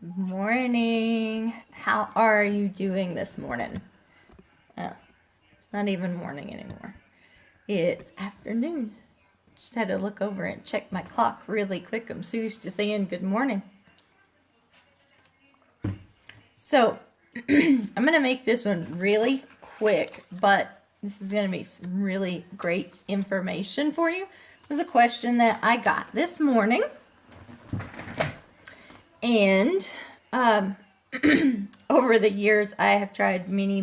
Morning. How are you doing this morning? It's not even morning anymore. It's afternoon. Just had to look over and check my clock really quick. I'm so used to saying good morning. So, I'm going to make this one really quick, but this is going to be some really great information for you. It was a question that I got this morning. And over the years, I have tried many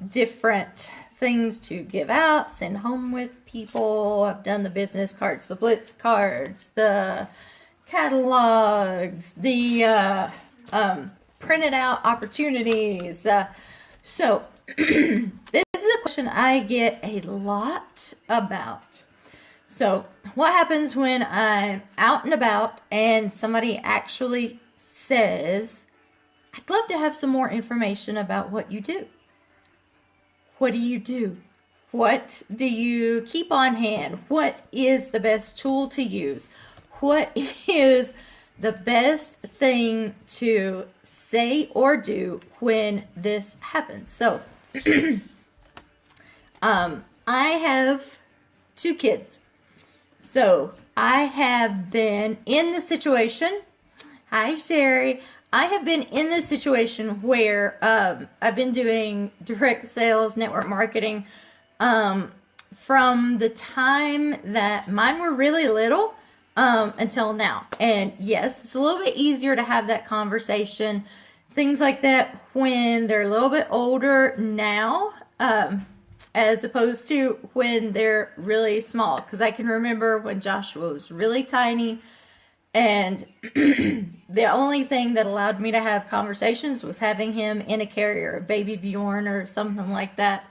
different things to give out, send home with people. I've done the business cards, the Blitz cards, the catalogs, the printed out opportunities. So this is a question I get a lot about. So what happens when I'm out and about and somebody actually says, I'd love to have some more information about what you do? What do you do? What do you keep on hand? What is the best tool to use? What is the best thing to say or do when this happens? So I have 2 kids. So I have been in the situation. Hi, Sherry. I have been in this situation where I've been doing direct sales, network marketing from the time that mine were really little until now. And yes, it's a little bit easier to have that conversation, things like that, when they're a little bit older now. As opposed to when they're really small. Because I can remember when Joshua was really tiny, and the only thing that allowed me to have conversations was having him in a carrier, a baby Bjorn or something like that.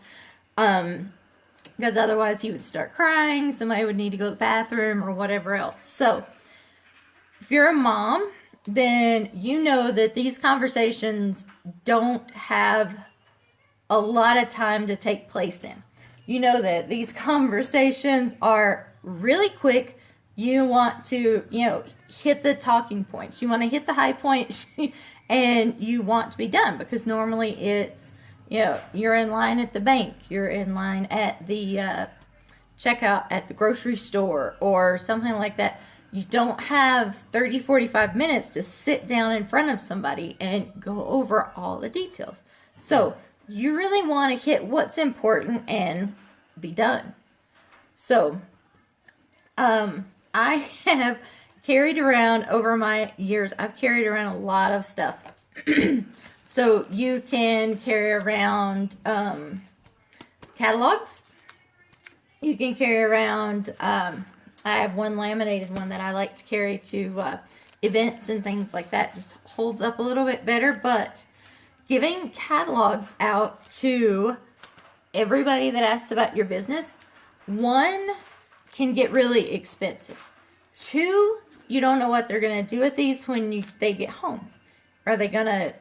Because otherwise he would start crying, somebody would need to go to the bathroom or whatever else. So if you're a mom, then you know that these conversations don't have a lot of time to take place in. You know that these conversations are really quick. You want to, hit the talking points. You want to hit the high points and you want to be done, because normally it's, you're in line at the bank, you're in line at the checkout at the grocery store or something like that. You don't have 30, 45 minutes to sit down in front of somebody and go over all the details. So you really want to hit what's important and be done. So, I have carried around over my years, I've carried around a lot of stuff. So you can carry around catalogs. You can carry around, I have one laminated one that I like to carry to events and things like that. Just holds up a little bit better, but giving catalogs out to everybody that asks about your business, 1, can get really expensive. 2, you don't know what they're going to do with these when they get home. Are they going to,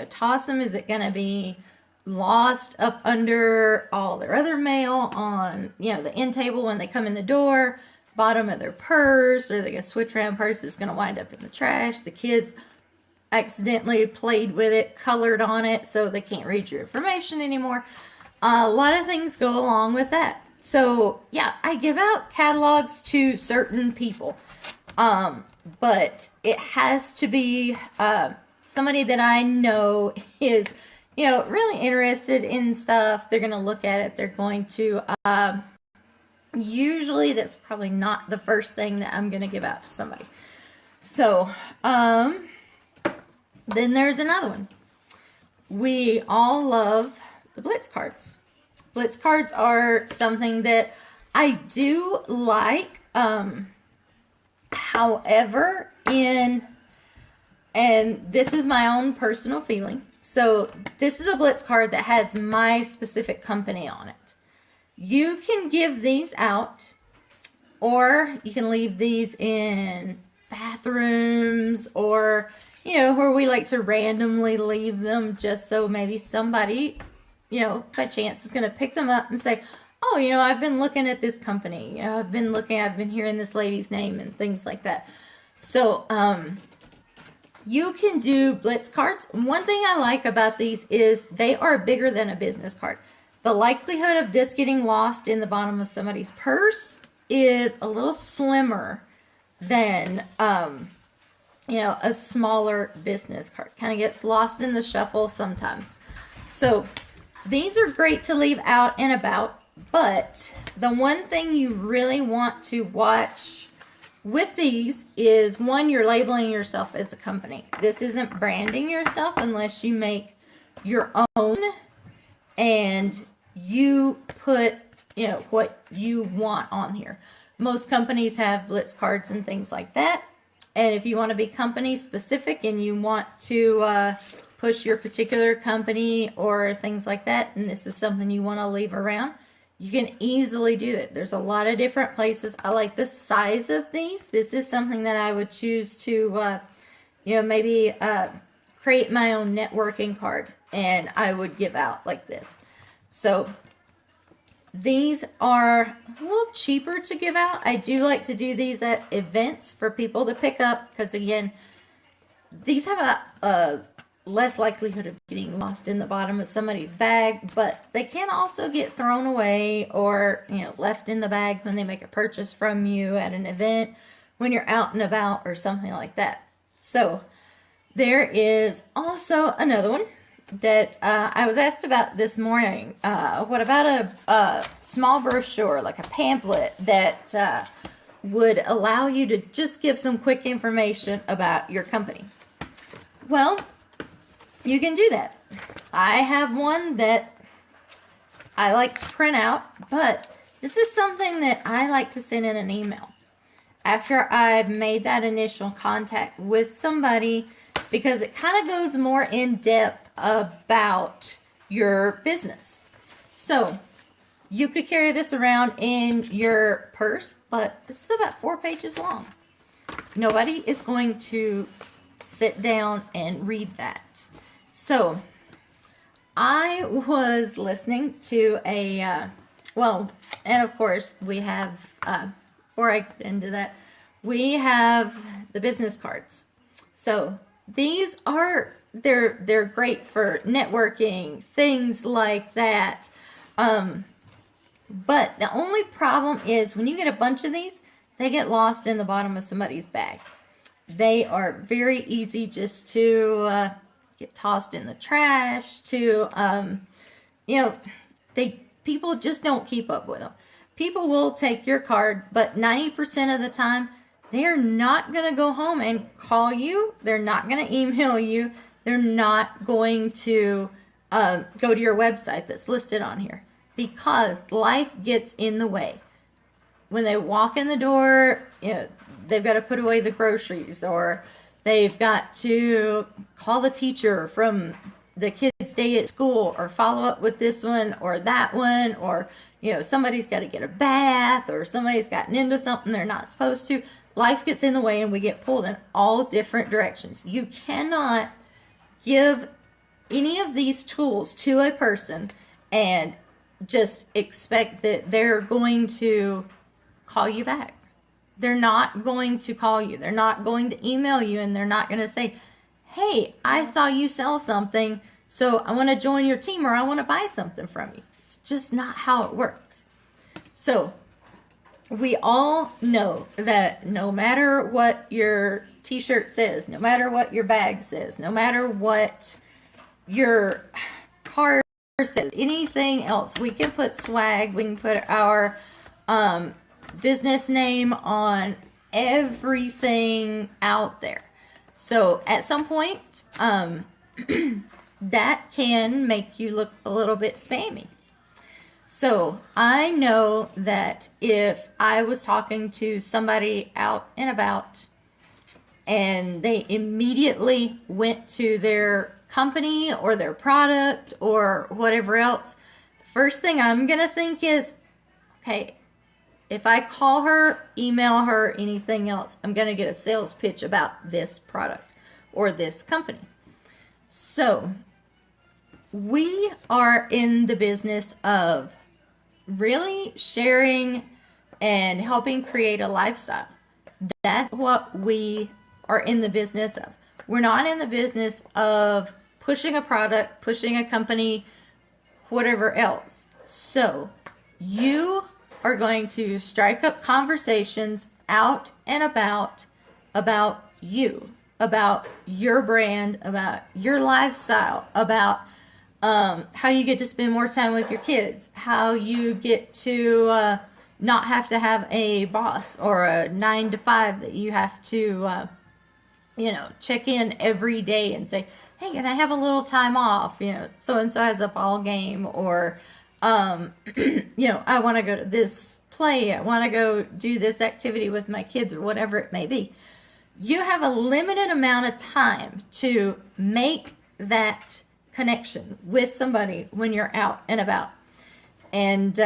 toss them? Is it going to be lost up under all their other mail on, the end table when they come in the door, bottom of their purse? Or are they going to switch around purse? It's going to wind up in the trash. The kids accidentally played with it, colored on it, so they can't read your information anymore. A lot of things go along with that. So yeah, I give out catalogs to certain people, but it has to be somebody that I know is, really interested in stuff. They're going to look at it. They're going to, usually that's probably not the first thing that I'm going to give out to somebody. So, then there's another one. We all love the Blitz cards. Blitz cards are something that I do like. However, and this is my own personal feeling. So this is a Blitz card that has my specific company on it. You can give these out, or you can leave these in bathrooms, or where we like to randomly leave them, just so maybe somebody, by chance is going to pick them up and say, oh, I've been looking at this company. I've been hearing this lady's name and things like that. So, you can do Blitz cards. One thing I like about these is they are bigger than a business card. The likelihood of this getting lost in the bottom of somebody's purse is a little slimmer than, a smaller business card. Kind of gets lost in the shuffle sometimes. So these are great to leave out and about, but the one thing you really want to watch with these is, one, you're labeling yourself as a company. This isn't branding yourself unless you make your own and you put, what you want on here. Most companies have Blitz cards and things like that. And if you want to be company specific and you want to push your particular company or things like that, and this is something you want to leave around, you can easily do that. There's a lot of different places. I like the size of these. This is something that I would choose to, maybe create my own networking card, and I would give out like this. So these are a little cheaper to give out. I do like to do these at events for people to pick up because, again, these have a less likelihood of getting lost in the bottom of somebody's bag, but they can also get thrown away or, left in the bag when they make a purchase from you at an event, when you're out and about or something like that. So there is also another one that I was asked about this morning. What about a small brochure, like a pamphlet that would allow you to just give some quick information about your company? Well, you can do that. I have one that I like to print out, but this is something that I like to send in an email after I've made that initial contact with somebody, because it kind of goes more in depth about your business. So you could carry this around in your purse, but this is about 4 pages long. Nobody is going to sit down and read that. So I was listening to and of course we have, before I get into that, we have the business cards. So these are, they're great for networking, things like that. But the only problem is when you get a bunch of these, they get lost in the bottom of somebody's bag. They are very easy just to get tossed in the trash, people just don't keep up with them. People will take your card, but 90% of the time, they're not going to go home and call you. They're not going to email you. They're not going to go to your website that's listed on here, because life gets in the way. When they walk in the door, they've got to put away the groceries, or they've got to call the teacher from the kid's day at school, or follow up with this one or that one, or, somebody's got to get a bath, or somebody's gotten into something they're not supposed to. Life gets in the way and we get pulled in all different directions. You cannot give any of these tools to a person and just expect that they're going to call you back. They're not going to call you. They're not going to email you, and they're not going to say, hey, I saw you sell something, so I want to join your team, or I want to buy something from you. It's just not how it works. So we all know that no matter what your t-shirt says, no matter what your bag says, no matter what your car says, anything else, we can put swag, we can put our business name on everything out there. So at some point, that can make you look a little bit spammy. So I know that if I was talking to somebody out and about and they immediately went to their company or their product or whatever else, the first thing I'm going to think is, okay, if I call her, email her, anything else, I'm going to get a sales pitch about this product or this company. So we are in the business of really sharing and helping create a lifestyle. That's what we are in the business of. We're not in the business of pushing a product, pushing a company, whatever else. So you are going to strike up conversations out and about you, about your brand, about your lifestyle, about how you get to spend more time with your kids, how you get to not have to have a boss or a 9 to 5 that you have to, check in every day and say, hey, can I have a little time off? So and so has a ball game, or, I want to go to this play, I want to go do this activity with my kids, or whatever it may be. You have a limited amount of time to make that connection with somebody when you're out and about. And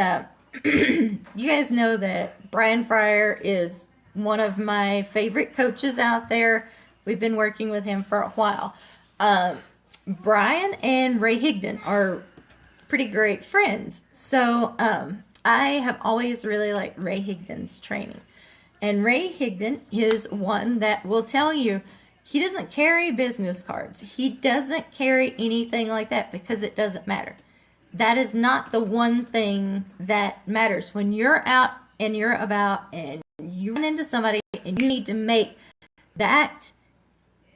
you guys know that Brian Fryer is one of my favorite coaches out there. We've been working with him for a while. Brian and Ray Higdon are pretty great friends. So I have always really liked Ray Higdon's training. And Ray Higdon is one that will tell you he doesn't carry business cards. He doesn't carry anything like that because it doesn't matter. That is not the one thing that matters. When you're out and you're about and you run into somebody and you need to make that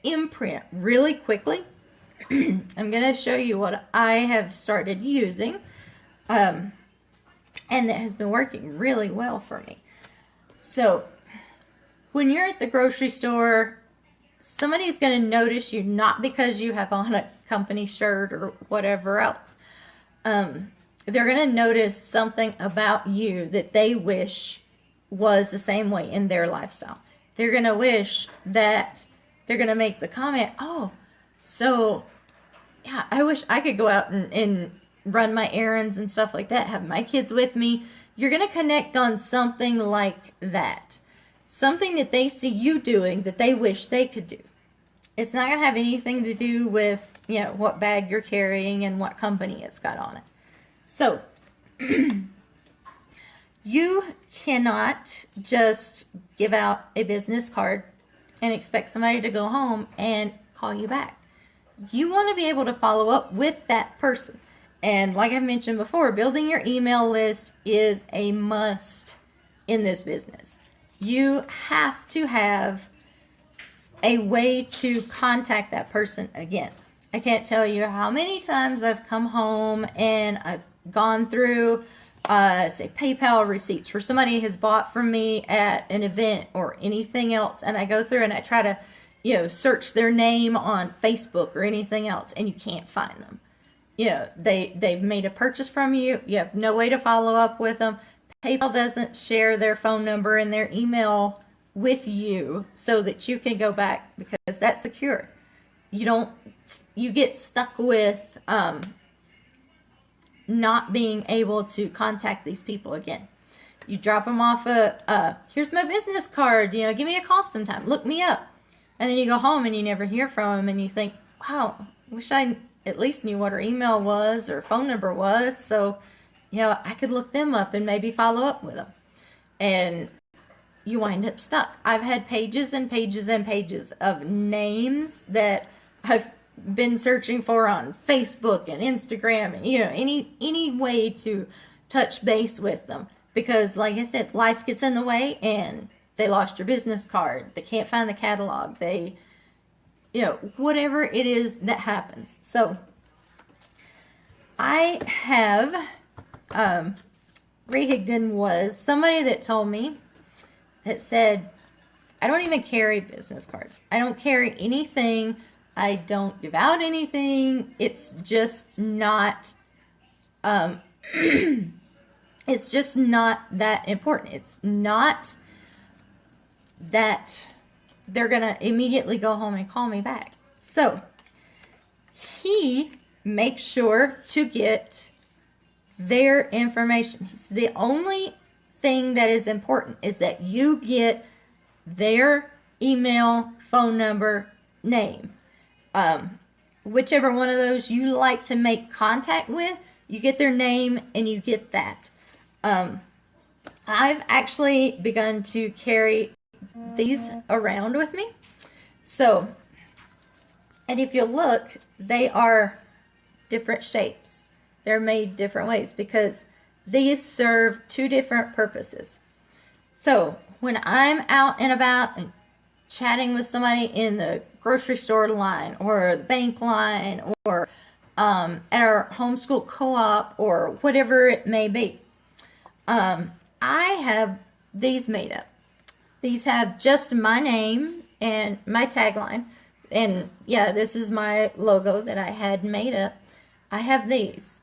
imprint really quickly, I'm going to show you what I have started using, and that has been working really well for me. So when you're at the grocery store, somebody's going to notice you not because you have on a company shirt or whatever else. They're going to notice something about you that they wish was the same way in their lifestyle. They're going to wish that they're going to make the comment, oh, so yeah, I wish I could go out and run my errands and stuff like that, have my kids with me. You're going to connect on something like that. Something that they see you doing that they wish they could do. It's not going to have anything to do with, what bag you're carrying and what company it's got on it. So, you cannot just give out a business card and expect somebody to go home and call you back. You want to be able to follow up with that person. And like I mentioned before, building your email list is a must in this business. You have to have a way to contact that person again. I can't tell you how many times I've come home and I've gone through, say, PayPal receipts where somebody has bought from me at an event or anything else, and I go through and I try to, search their name on Facebook or anything else, and you can't find them. They've made a purchase from you. You have no way to follow up with them. PayPal doesn't share their phone number and their email with you so that you can go back, because that's secure. You get stuck with not being able to contact these people again. You drop them off here's my business card, give me a call sometime, look me up. And then you go home and you never hear from them, and you think, wow, wish I at least knew what her email was or phone number was, so I could look them up and maybe follow up with them. And you wind up stuck. I've had pages and pages and pages of names that I've been searching for on Facebook and Instagram, and any way to touch base with them, because like I said, life gets in the way and they lost your business card, they can't find the catalog, they whatever it is that happens. So I have Ray Higdon was somebody that told me, that said, I don't even carry business cards. I don't carry anything. I don't give out anything. It's just not, it's just not that important. It's not that they're going to immediately go home and call me back. So he makes sure to get their information. The only thing that is important is that you get their email, phone number, name. Whichever one of those you like to make contact with, you get their name and you get that. I've actually begun to carry these around with me. So, and if you look, they are different shapes. They're made different ways because these serve two different purposes. So when I'm out and about and chatting with somebody in the grocery store line or the bank line or at our homeschool co-op or whatever it may be, I have these made up. These have just my name and my tagline. And yeah, this is my logo that I had made up. I have these.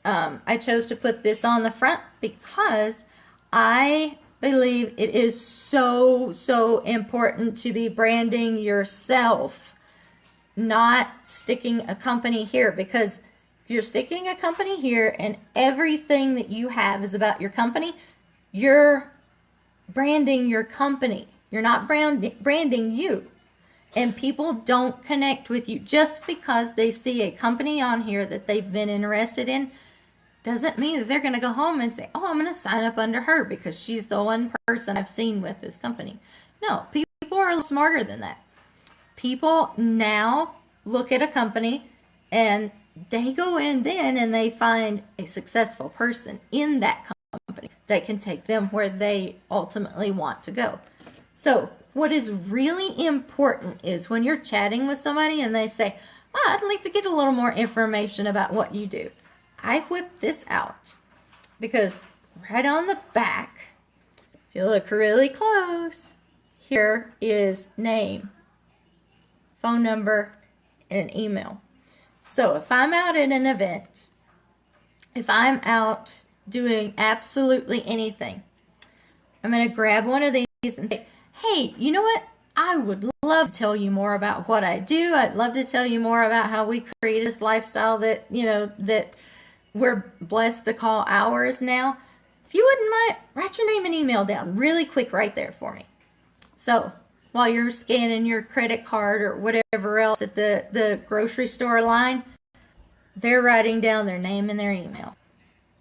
I chose to put this on the front because I believe it is so important to be branding yourself, not sticking a company here. Because if you're sticking a company here and everything that you have is about your company, you're branding your company. You're not branding you. And people don't connect with you just because they see a company on here that they've been interested in. Doesn't mean that they're going to go home and say, oh, I'm going to sign up under her because she's the one person I've seen with this company. No, people are a little smarter than that. People now look at a company and they go in then and they find a successful person in that company that can take them where they ultimately want to go. So what is really important is when you're chatting with somebody and they say, oh, I'd like to get a little more information about what you do. I whip this out because right on the back, if you look really close, here is name, phone number, and an email. So if I'm out at an event, if I'm out doing absolutely anything, I'm going to grab one of these and say, hey, you know what? I would love to tell you more about what I do. I'd love to tell you more about how we create this lifestyle that, that we're blessed to call ours now. If you wouldn't mind, write your name and email down really quick right there for me. So while you're scanning your credit card or whatever else at the grocery store line, they're writing down their name and their email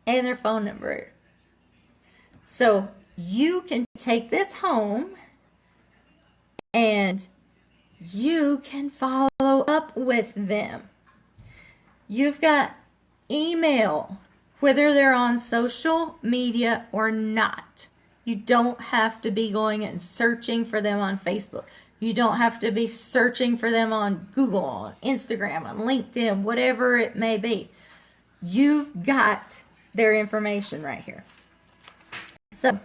and their phone number. So you can take this home and you can follow up with them. You've got email, whether they're on social media or not. You don't have to be going and searching for them on Facebook. You don't have to be searching for them on Google, on Instagram, on LinkedIn, whatever it may be. You've got their information right here. So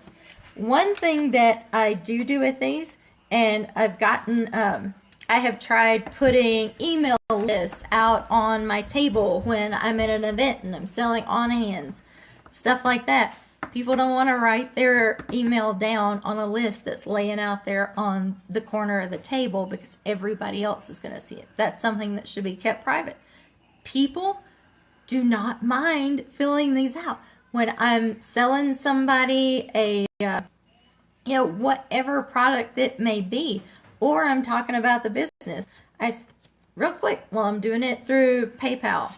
one thing that I do with these, and I've gotten, I have tried putting email lists out on my table when I'm at an event and I'm selling on-hands, stuff like that. People don't want to write their email down on a list that's laying out there on the corner of the table because everybody else is going to see it. That's something that should be kept private. People do not mind filling these out. When I'm selling somebody a, whatever product it may be, or I'm talking about the business, real quick, while I'm doing it through PayPal,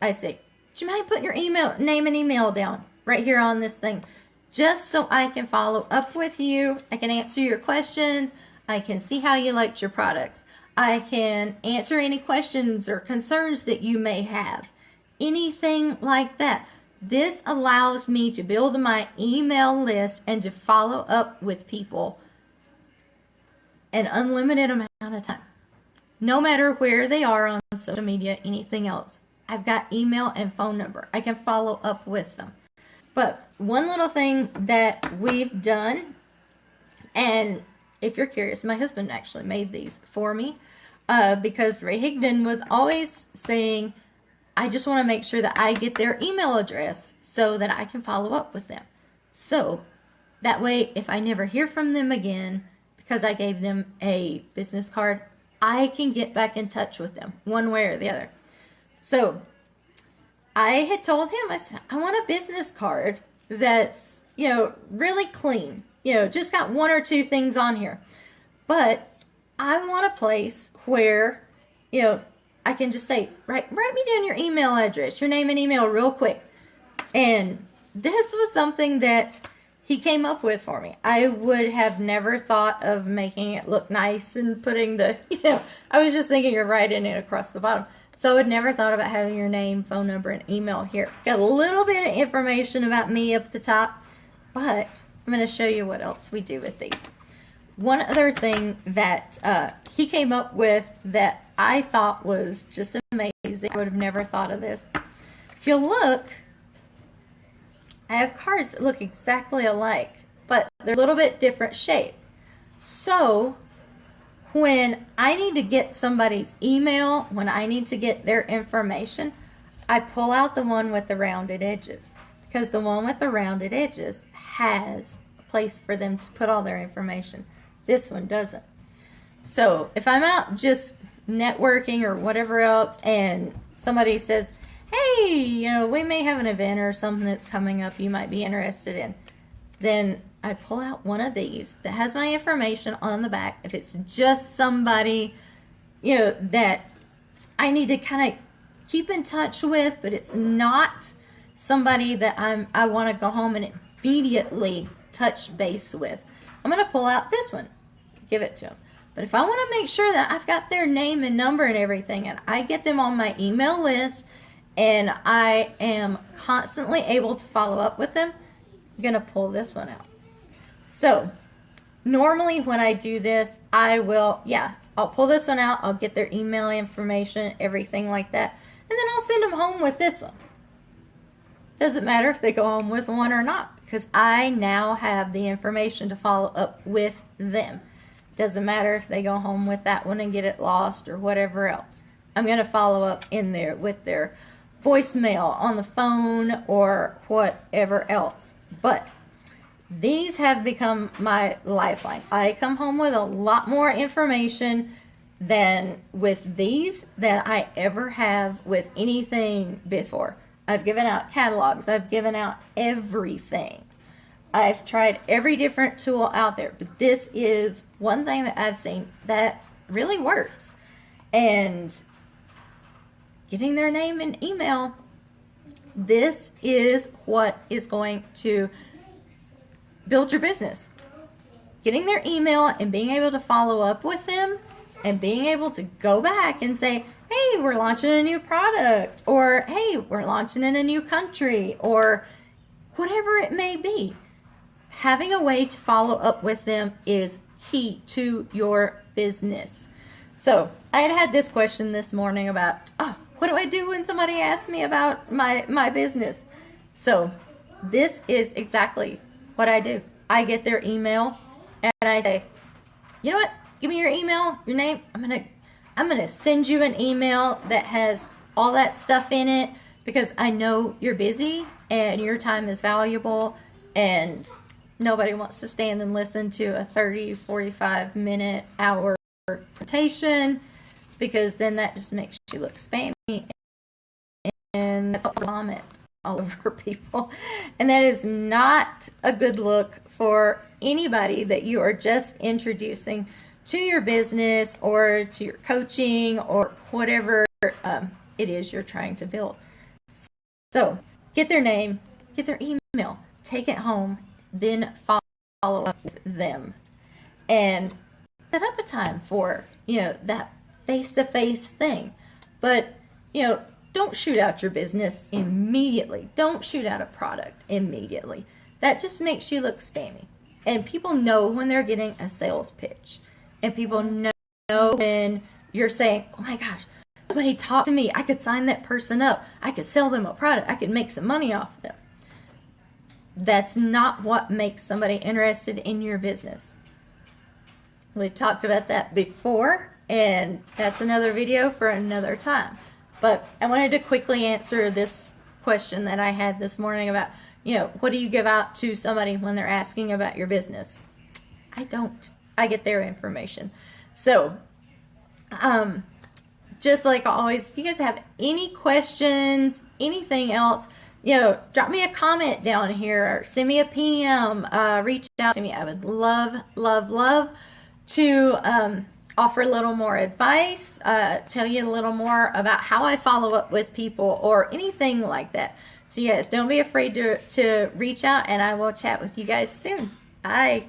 I say, do you mind putting your name and email down right here on this thing? Just so I can follow up with you. I can answer your questions. I can see how you liked your products. I can answer any questions or concerns that you may have. Anything like that. This allows me to build my email list and to follow up with people an unlimited amount of time. No matter where they are on social media, anything else. I've got email and phone number. I can follow up with them. But one little thing that we've done, and if you're curious, my husband actually made these for me because Ray Higdon was always saying, I just want to make sure that I get their email address so that I can follow up with them. So that way, if I never hear from them again, because I gave them a business card, I can get back in touch with them one way or the other. So I had told him, I said, I want a business card that's, really clean. Just got one or two things on here. But I want a place where, I can just say, write me down your email address, your name and email real quick. And this was something that he came up with for me. I would have never thought of making it look nice and putting the, I was just thinking of writing it across the bottom. So I would never thought about having your name, phone number, and email here. Got a little bit of information about me up at the top, but I'm going to show you what else we do with these. One other thing that he came up with that I thought was just amazing. I would have never thought of this. If you look, I have cards that look exactly alike, but they're a little bit different shape. So when I need to get somebody's email, when I need to get their information, I pull out the one with the rounded edges, because the one with the rounded edges has a place for them to put all their information. This one doesn't. So if I'm out just networking or whatever else and somebody says, hey, we may have an event or something that's coming up you might be interested in, then I pull out one of these that has my information on the back. If it's just somebody, that I need to kind of keep in touch with, but it's not somebody that I want to go home and immediately touch base with, I'm going to pull out this one, give it to them. But if I want to make sure that I've got their name and number and everything, and I get them on my email list, and I am constantly able to follow up with them, I'm going to pull this one out. So normally when I do this, I'll pull this one out, I'll get their email information, everything like that, and then I'll send them home with this one. Doesn't matter if they go home with one or not, because I now have the information to follow up with them. Doesn't matter if they go home with that one and get it lost or whatever else. I'm going to follow up in there with their voicemail on the phone or whatever else. But these have become my lifeline. I come home with a lot more information than with these that I ever have with anything before. I've given out catalogs. I've given out everything. I've tried every different tool out there, but this is one thing that I've seen that really works. And getting their name and email, this is what is going to build your business. Getting their email and being able to follow up with them and being able to go back and say, hey, we're launching a new product, or hey, we're launching in a new country, or whatever it may be. Having a way to follow up with them is key to your business. So I had this question this morning about, what do I do when somebody asks me about my business? So this is exactly what I do. I get their email and I say, you know what? Give me your email, your name. I'm gonna send you an email that has all that stuff in it, because I know you're busy and your time is valuable, and nobody wants to stand and listen to a 30, 45 minute, hour presentation, because then that just makes you look spammy and vomit all over people. And that is not a good look for anybody that you are just introducing to your business or to your coaching or whatever it is you're trying to build. So get their name, get their email, take it home, then follow up with them, and set up a time for that face-to-face thing. But don't shoot out your business immediately. Don't shoot out a product immediately. That just makes you look spammy. And people know when they're getting a sales pitch. And people know when you're saying, oh my gosh, somebody talk to me. I could sign that person up. I could sell them a product. I could make some money off them. That's not what makes somebody interested in your business. We've talked about that before, and that's another video for another time. But I wanted to quickly answer this question that I had this morning about, what do you give out to somebody when they're asking about your business? I don't. I get their information. So, just like always, if you guys have any questions, anything else, drop me a comment down here or send me a PM, reach out to me. I would love, love, love to offer a little more advice, tell you a little more about how I follow up with people or anything like that. So yes, don't be afraid to reach out, and I will chat with you guys soon. Bye.